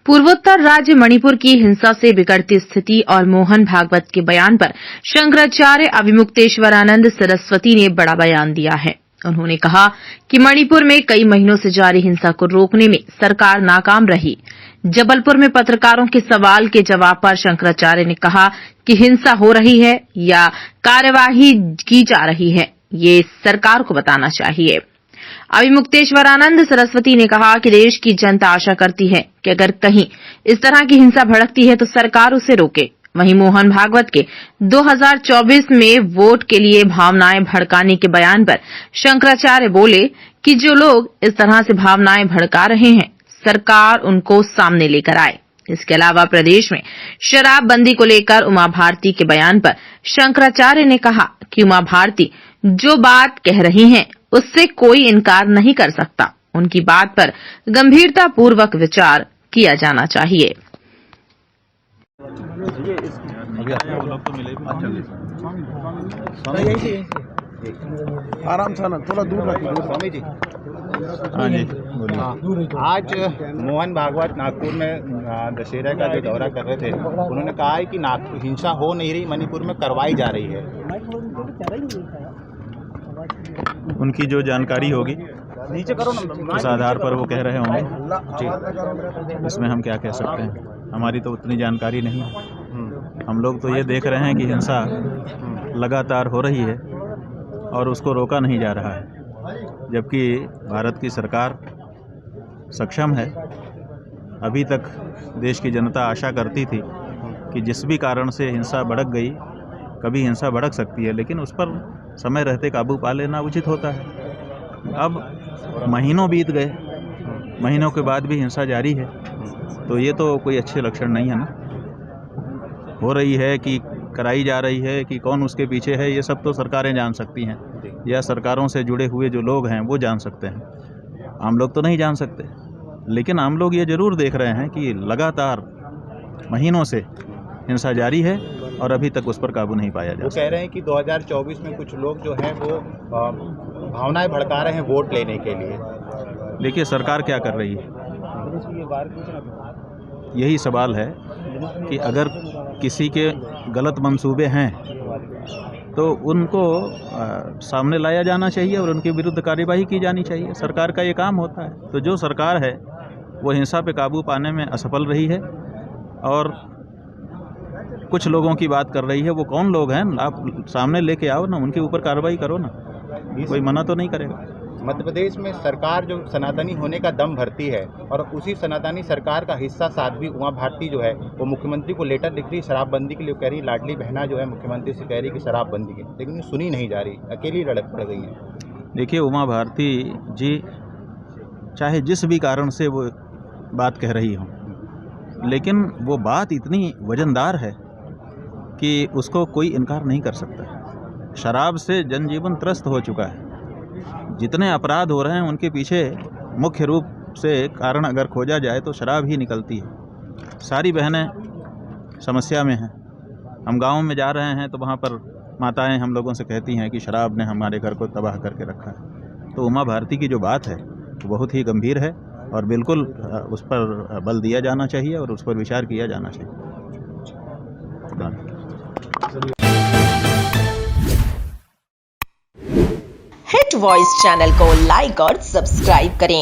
पूर्वोत्तर राज्य मणिपुर की हिंसा से बिगड़ती स्थिति और मोहन भागवत के बयान पर शंकराचार्य अभिमुक्तेश्वरानंद सरस्वती ने बड़ा बयान दिया है। उन्होंने कहा कि मणिपुर में कई महीनों से जारी हिंसा को रोकने में सरकार नाकाम रही। जबलपुर में पत्रकारों के सवाल के जवाब पर शंकराचार्य ने कहा कि हिंसा हो रही है या कार्यवाही की जा रही है, ये सरकार को बताना चाहिए। अभिमुक्तेश्वरानंद सरस्वती ने कहा कि देश की जनता आशा करती है कि अगर कहीं इस तरह की हिंसा भड़कती है तो सरकार उसे रोके। वहीं मोहन भागवत के 2024 में वोट के लिए भावनाएं भड़काने के बयान पर शंकराचार्य बोले कि जो लोग इस तरह से भावनाएं भड़का रहे हैं, सरकार उनको सामने लेकर आए। इसके अलावा प्रदेश में शराबबंदी को लेकर उमा भारती के बयान पर शंकराचार्य ने कहा कि उमा भारती जो बात कह रही हैं उससे कोई इनकार नहीं कर सकता। उनकी बात पर गंभीरतापूर्वक विचार किया जाना चाहिए। आराम से ना, थोड़ा दूर रखिए स्वामी जी। हाँ जी, बोलिए। आज मोहन भागवत नागपुर में दशहरा का जो दौरा कर रहे थे, उन्होंने कहा है कि हिंसा हो नहीं रही, मणिपुर में करवाई जा रही है। उनकी जो जानकारी होगी नीचे करो ना, उस आधार पर वो कह रहे होंगे जी। इसमें हम क्या कह सकते हैं, हमारी तो उतनी जानकारी नहीं है। हम लोग तो ये देख रहे हैं कि हिंसा लगातार हो रही है और उसको रोका नहीं जा रहा है, जबकि भारत की सरकार सक्षम है। अभी तक देश की जनता आशा करती थी कि जिस भी कारण से हिंसा भड़क गई, कभी हिंसा भड़क सकती है, लेकिन उस पर समय रहते काबू पा लेना उचित होता है। अब महीनों बीत गए, महीनों के बाद भी हिंसा जारी है, तो ये तो कोई अच्छे लक्षण नहीं है ना। हो रही है कि कराई जा रही है कि कौन उसके पीछे है, ये सब तो सरकारें जान सकती हैं, या सरकारों से जुड़े हुए जो लोग हैं वो जान सकते हैं। आम लोग तो नहीं जान सकते, लेकिन आम लोग ये जरूर देख रहे हैं कि लगातार महीनों से हिंसा जारी है और अभी तक उस पर काबू नहीं पाया जा वो कह रहे हैं कि 2024 में कुछ लोग जो हैं वो भावनाएं भड़का रहे हैं वोट लेने के लिए। देखिए, सरकार क्या कर रही है, यही सवाल है कि अगर किसी के गलत मंसूबे हैं तो उनको सामने लाया जाना चाहिए और उनके विरुद्ध कार्यवाही की जानी चाहिए। सरकार का ये काम होता है। तो जो सरकार है वो हिंसा पे काबू पाने में असफल रही है और कुछ लोगों की बात कर रही है। वो कौन लोग हैं, आप सामने लेके आओ ना, उनके ऊपर कार्रवाई करो ना, कोई मना तो नहीं करेगा। मध्य प्रदेश में सरकार जो सनातनी होने का दम भरती है और उसी सनातनी सरकार का हिस्सा साध्वी उमा भारती जो है वो मुख्यमंत्री को लेटर लिख रही शराबबंदी के लिए, कह रही लाडली बहना जो है मुख्यमंत्री से कह रही कि शराबबंदी की, लेकिन सुनी नहीं जा रही, अकेली लड़क पड़ गई है। देखिए, उमा भारती जी चाहे जिस भी कारण से वो बात कह रही हो, लेकिन वो बात इतनी वजनदार है कि उसको कोई इनकार नहीं कर सकता। शराब से जनजीवन त्रस्त हो चुका है। जितने अपराध हो रहे हैं उनके पीछे मुख्य रूप से कारण अगर खोजा जाए तो शराब ही निकलती है। सारी बहनें समस्या में हैं। हम गाँव में जा रहे हैं तो वहाँ पर माताएं हम लोगों से कहती हैं कि शराब ने हमारे घर को तबाह करके रखा है। तो उमा भारती की जो बात है वो बहुत ही गंभीर है और बिल्कुल उस पर बल दिया जाना चाहिए और उस पर विचार किया जाना चाहिए। हिट वॉइस चैनल को लाइक और सब्सक्राइब करें।